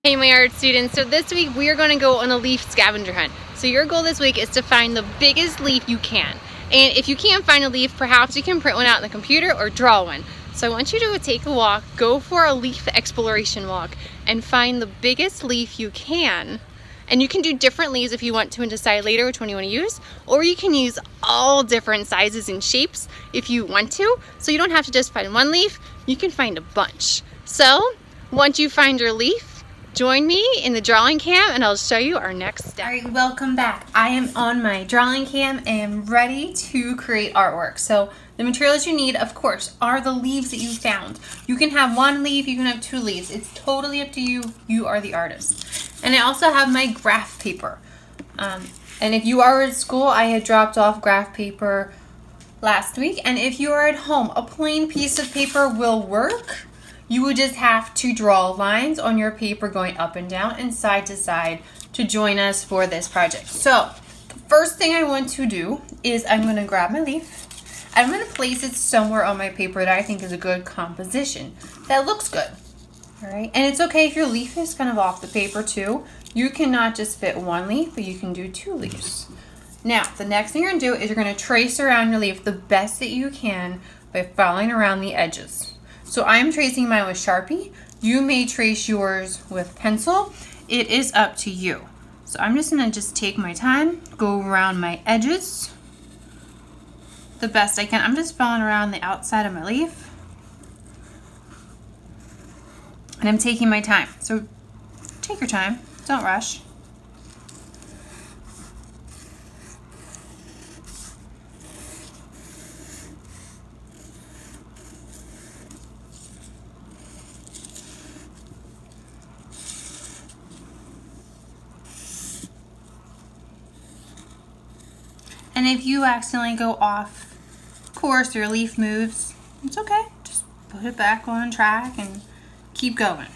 Hey my art students, so this week we are going to go on a leaf scavenger hunt. So your goal this week is to find the biggest leaf you can. And if you can't find a leaf, perhaps you can print one out on the computer or draw one. So I want you to take a walk, go for a leaf exploration walk, and find the biggest leaf you can. And you can do different leaves if you want to and decide later which one you want to use. Or you can use all different sizes and shapes if you want to. So you don't have to just find one leaf, you can find a bunch. So once you find your leaf, join me in the drawing cam and I'll show you our next step. Alright, welcome back. I am on my drawing cam and ready to create artwork. So the materials you need, of course, are the leaves that you found. You can have one leaf, you can have two leaves. It's totally up to you. You are the artist. And I also have my graph paper. And if you are at school, I had dropped off graph paper last week. And if you are at home, a plain piece of paper will work. You would just have to draw lines on your paper going up and down and side to side to join us for this project. So, the first thing I want to do is I'm going to grab my leaf. I'm going to place it somewhere on my paper that I think is a good composition, that looks good. Alright, and it's okay if your leaf is kind of off the paper too. You cannot just fit one leaf, but you can do two leaves. Now, the next thing you're going to do is you're going to trace around your leaf the best that you can by following around the edges. So I'm tracing mine with Sharpie. You may trace yours with pencil. It is up to you. So I'm just gonna take my time, go around my edges the best I can. I'm just following around the outside of my leaf. And I'm taking my time. So take your time, don't rush. And if you accidentally go off course, your leaf moves, it's okay. Just put it back on track and keep going.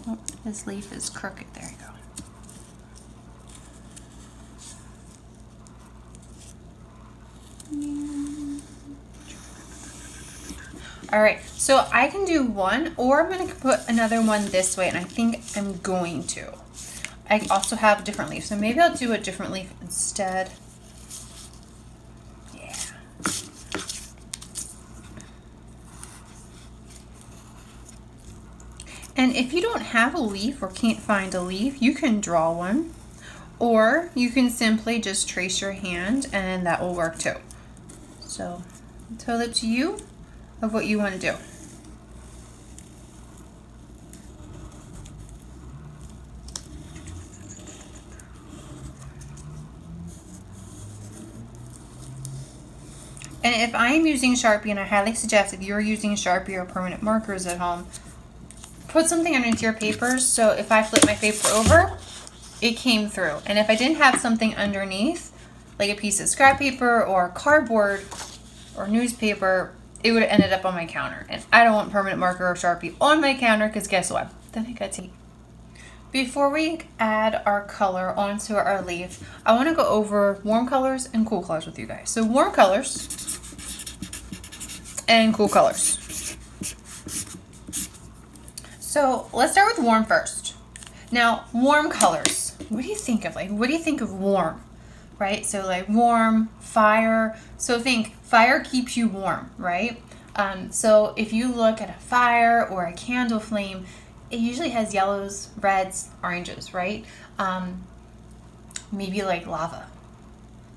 Oh, this leaf is crooked. There you go. All right, so I can do one, or I'm going to put another one this way, and I think I'm going to. I also have a different leaf, so maybe I'll do a different leaf instead. And if you don't have a leaf or can't find a leaf, you can draw one, or you can simply just trace your hand and that will work too. So it's totally up to you of what you want to do. And if I am using Sharpie, and I highly suggest if you're using Sharpie or permanent markers at home, put something underneath your papers, so if I flip my paper over, it came through. And if I didn't have something underneath, like a piece of scrap paper or cardboard or newspaper, it would have ended up on my counter. And I don't want permanent marker or Sharpie on my counter, because guess what? Then I got to eat. Before we add our color onto our leaf, I want to go over warm colors and cool colors with you guys. So warm colors and cool colors. So let's start with warm first. Now, warm colors. What do you think of? What do you think of warm? Right? So like warm, fire. So think fire keeps you warm, right? So if you look at a fire or a candle flame, it usually has yellows, reds, oranges, right? Maybe like lava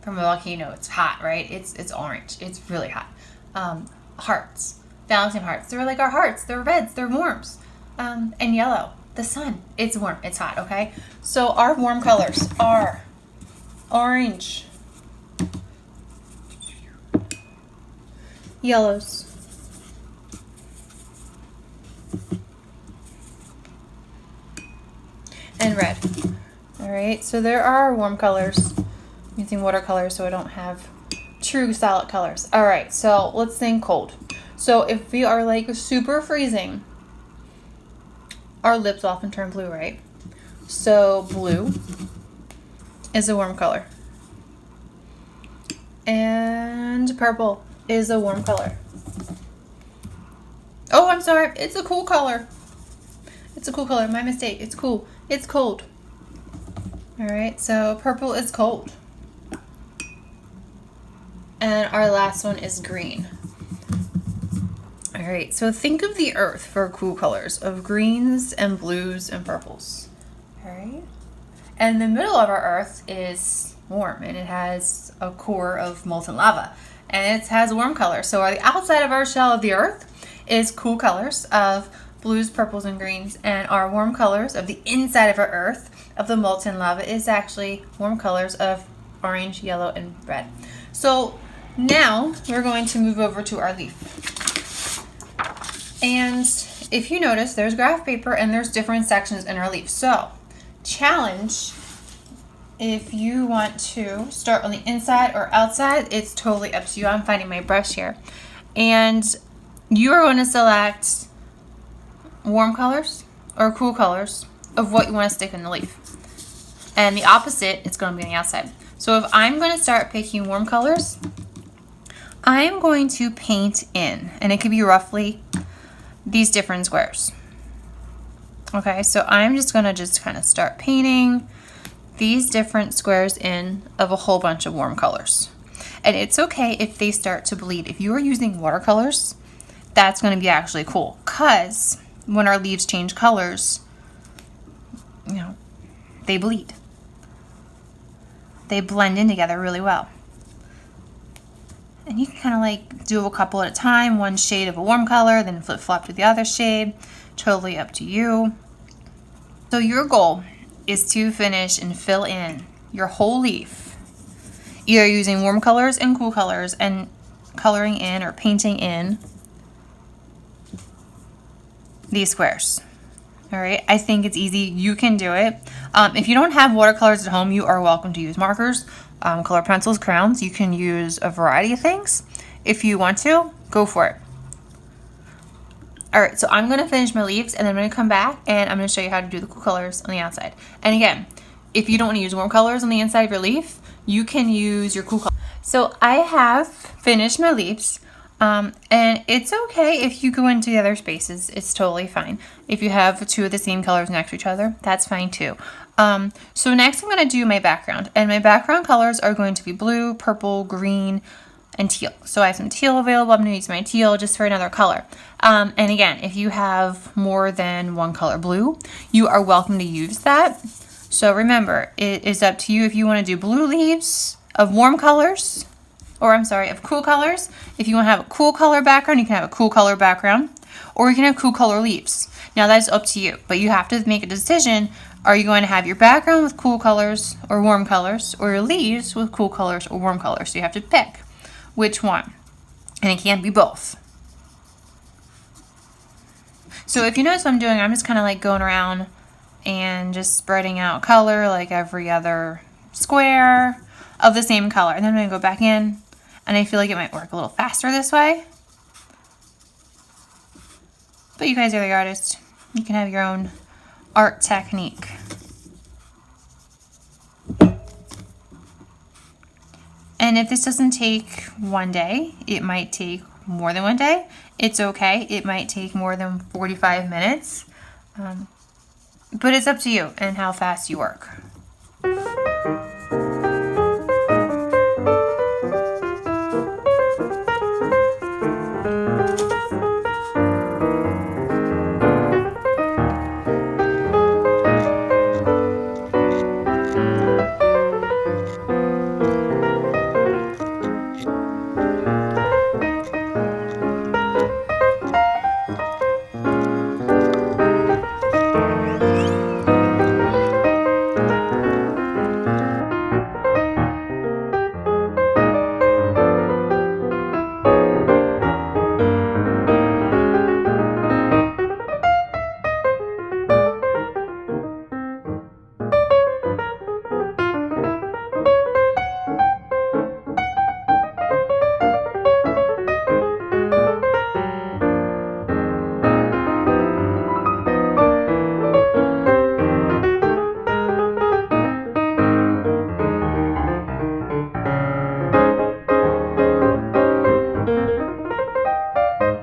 from a volcano. It's hot, right? It's orange. It's really hot. Hearts, balancing hearts. They're like our hearts. They're reds. They're warms. And yellow, the sun. It's warm. It's hot. Okay. So our warm colors are orange, yellows, and red. All right, so there are our warm colors. I'm using watercolors so I don't have true solid colors. All right, so let's think cold. So if we are like super freezing, our lips often turn blue, right? So blue is a warm color. And purple is a warm color. Oh, I'm sorry, it's a cool color. It's a cool color. My mistake. It's cool. It's cold. All right, so purple is cold. And our last one is green. All right, so think of the earth for cool colors of greens and blues and purples. All right. And the middle of our earth is warm, and it has a core of molten lava, and it has a warm color. So the outside of our shell of the earth is cool colors of blues, purples, and greens, and our warm colors of the inside of our earth of the molten lava is actually warm colors of orange, yellow, and red. So now we're going to move over to our leaf. And if you notice, there's graph paper and there's different sections in our leaf. So challenge, if you want to start on the inside or outside, it's totally up to you. I'm finding my brush here. And you are going to select warm colors or cool colors of what you want to stick in the leaf. And the opposite is going to be on the outside. So if I'm going to start picking warm colors, I'm going to paint in, and it could be roughly these different squares. Okay, so I'm just going to kind of start painting these different squares in of a whole bunch of warm colors. And it's okay if they start to bleed. If you are using watercolors, that's going to be actually cool, because when our leaves change colors, you know, they bleed. They blend in together really well. And you can kind of like do a couple at a time, one shade of a warm color, then flip-flop to the other shade. Totally up to you. So your goal is to finish and fill in your whole leaf, either using warm colors and cool colors and coloring in or painting in these squares. All right, I think it's easy. You can do it. If you don't have watercolors at home, you are welcome to use markers, color pencils, crayons. You can use a variety of things. If you want to, go for it. All right, so I'm gonna finish my leaves, and then I'm gonna come back and I'm gonna show you how to do the cool colors on the outside. And again, if you don't wanna use warm colors on the inside of your leaf, you can use your cool colors. So I have finished my leaves. And it's okay if you go into the other spaces. It's totally fine. If you have two of the same colors next to each other, that's fine too. So next I'm going to do my background. And my background colors are going to be blue, purple, green, and teal. So I have some teal available. I'm going to use my teal just for another color. And again, if you have more than one color blue, you are welcome to use that. So remember, it is up to you if you want to do blue leaves of warm colors, or I'm sorry, of cool colors. If you want to have a cool color background, you can have a cool color background, or you can have cool color leaves. Now that's up to you, but you have to make a decision. Are you going to have your background with cool colors or warm colors, or your leaves with cool colors or warm colors? So you have to pick which one, and it can't be both. So if you notice what I'm doing, I'm just kind of like going around and just spreading out color like every other square of the same color. And then I'm going to go back in, and I feel like it might work a little faster this way. But you guys are the artists. You can have your own art technique. And if this doesn't take one day, it might take more than one day. It's okay. It might take more than 45 minutes. But it's up to you and how fast you work.